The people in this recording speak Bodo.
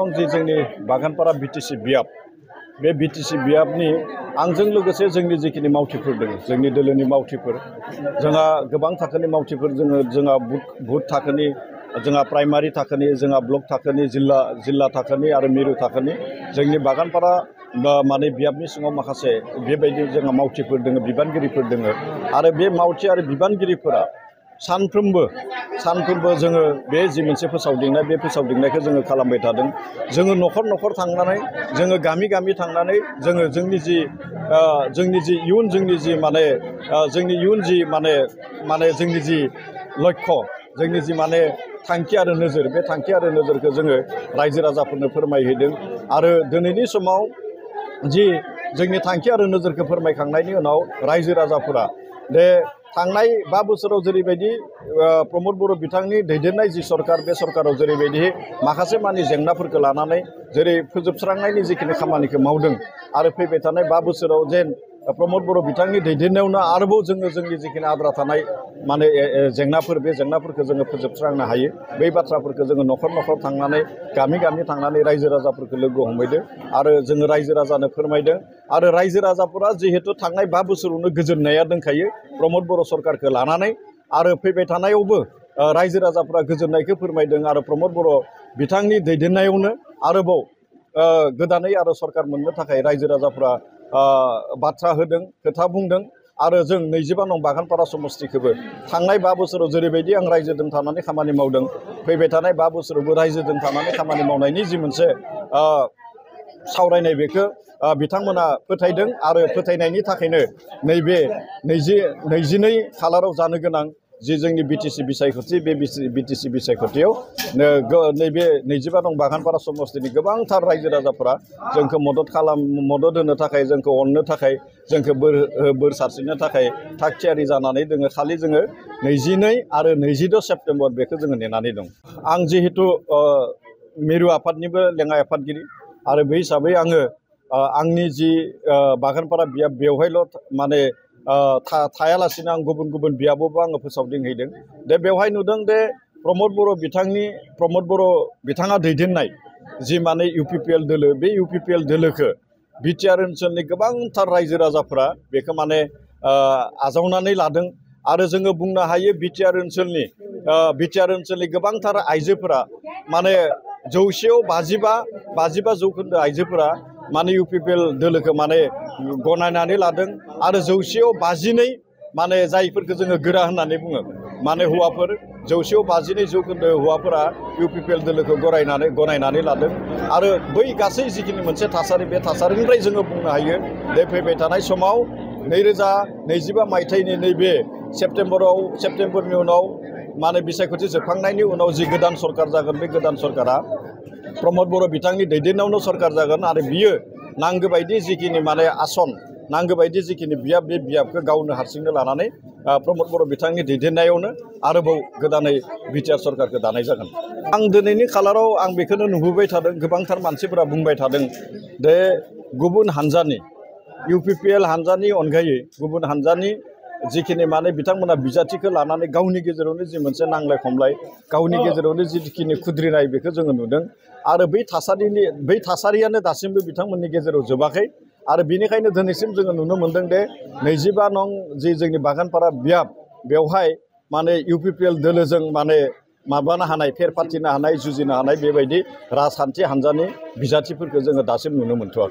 नं जि जोंनि बागानपारा बिटिसि बियाब बे बिटिसि बियाबनि आंजों लोगोसे जोंनि जिखिनि मावथिफोर दङ जोंनि दोलोनि मावथिफोर जोंहा गोबां थाखोनि मावथिफोर जोंहा बुथ थाखोनि जोंहा प्राइमारि थाखोनि जोंहा ब्लक थाखोनि जिल्ला थाखोनि आरो मिरु थाखोनि जोंनि बागानपारा माने बियाबनि सिङाव माखासे बेबायदि जोंहा मावथिफोर दङ बिबानगिरिफोर दङ आरो बे मावथि आरो बिबानगिरिफोरा सानफ्रोमबो जोङो बे जि मोनसे फोसावदिंनाय बे फोसावदिंनायखौ जोङो खालामबाय थादों जोङो न'खर थांनानै जोङो गामि थांनानै जोङो जोंनि जि इयुन जोंनि जि माने जोंनि इयुन जि माने जोंनि जि लक्ष्य जोंनि जि माने थांखि आरो नोजोर बे थांखि आरो नोजोरखौ जोङो रायजो राजाफोरनो फोरमायहैदों आरो दिनैनि समाव जि जोंनि थांखि आरो नोजोरखौ फोरमायखांनायनि उनाव रायजो राजाफोरा बे थांनाय 5 बोसोराव जेरैबायदि प्रमद बर' बिथांनि दैदेननाय जि सरकार बे सरकाराव जेरैबायदि माखासे मानि जेंनाफोरखौ लानानै जेरै फोजोबस्रांनायनि जिखिनि खामानिखौ मावदों आरो फैबाय थानाय 5 बोसोराव जेन प्रमद बर' बिथांनि दैदेननायावनो आरोबाव जोङो जोंनि जिखिनि आद्रा थानाय माने जेंनाफोर बे जेंनाफोरखौ जोङो फोजोबस्रांनो हायो बै बाथ्राफोरखौ जोङो न'खर थांनानै गामि थांनानै रायजो राजाफोरखौ लोगो हमहैदों आरो जोङो रायजो राजानो फोरमायदों आरो रायजो राजाफोरा जिहेतु थांनाय 5 बोसोरावनो गोजोननाया दंखायो प्रमद बर' सरकारखौ लानानै आरो फैबाय थानायावबो रायजो राजाफोरा गोजोननायखौ फोरमायदों आरो प्रमद बर' बिथांनि दैदेननायावनो आरोबाव गोदानै आरो सरकार मोननो थाखाय रायजो राजाफोरा बाथ्रा होदों खोथा बुंदों आरो जों 25 नं बागानपारा समस्तिखौबो थांनाय 5 बोसोराव जेरैबायदि आं रायजोजों थानानै खामानि मावदों फैबाय थानाय 5 बोसोरावबो रायजोजों थानानै खामानि मावनायनि जि मोनसे सावरायनाय बेखौ बिथांमोना फोथायदों आरो फोथायनायनि थाखायनो नैबे 22 खालाराव जानो गोनां जि जोंनि बिटिसि बिसायख'थि बे बिटिसि बिसायख'थियाव नैबे 25 नं बागानपारा समस्तिनि गोबांथार रायजो राजाफोरा जोंखौ मदद होनो थाखाय जोंखौ अननो थाखाय जोंखौ बोर सारस्रिनो थाखाय थाग थियारि जानानै दोङो खालि जोङो 22 आरो 26 सेप्तेम्बर बेखौ जोङो नेनानै दं आं जिहेतु मिरु आफादनिबो लेङाइ आफादगिरि आरो बे हिसाबै आङो आंनि जि बागानपारा बियाब बेवहायल' माने थायालासिनो आं गुबुन बियाबावबो आङो फोसावदिंहैदों दे बेवहाय नुदों दे प्रमद बर' बिथाङा दैदेननाय जि माने UPPL दोलो बे UPPL दोलोखौ बिटिआर ओनसोलनि गोबांथार रायजो राजाफोरा बेखौ माने आजावनानै लादों आरो जोङो बुंनो हायो बिटिआर ओनसोलनि गोबांथार आइजोफोरा माने 100आव 55 जौखोन्दो आइजोफोरा माने UPPL दोलोखौ माने गनायनानै लादों आरो 100आव 52 माने जायफोरखौ जोङो गोरा होननानै बुङो माने हौवाफोर 100आव 52 जौखोन्दो हौवाफोरा UPPL दोलोखौ गनायनानै लादों आरो बै गासै जिखिनि मोनसे थासारि बे थासारिनिफ्राय जोङो बुंनो हायो दे फैबाय थानाय समाव 2025 मायथाइनि नैबे सेप्तेम्बरनि उनाव माने बिसायख'थि जोबखांनायनि उनाव जि गोदान सरकार जागोन बे गोदान सरकारा प्रमद बर' बिथांनि दैदेननायावनो सरकार जागोन आरो बियो नांगौ बायदि जिखिनि माने आसन नांगौ बायदि जिखिनि बियाब बे बियाबखौ गावनो हारसिंनो लानानै प्रमद बर' बिथांनि दैदेननायावनो आरोबाव गोदानै बिटिआर सरकारखौ दानाय जागोन आं दिनैनि खालाराव आं बेखौनो नुबोबाय थादों गोबांथार मानसिफोरा बुंबाय थादों दे गुबुन हानजानि UPPL हानजानि अनगायै गुबुन हानजानि जिखिनि माने बिथांमोना बिजाथिखौ लानानै गावनि गेजेरावनो जि मोनसे नांलाय खमलाय गावनि गेजेरावनो जिखिनि खुद्रिनाय बेखौ जोङो नुदों आरो बै थासारियानो दासिमबो बिथांमोननि गेजेराव जोबाखै आरो बेनिखायनो दिनैसिम जोङो नुनो मोनदों दे 25 नं जि जोंनि बागानपारा बियाब बेवहाय माने UPPL दोलोजों माने माबानो हानाय फेर फाथिनो हानाय जुजिनो हानाय बेबायदि राजखान्थि हानजानि बिजाथिफोरखौ जोङो दासिम नुनो मोनथ'वाखै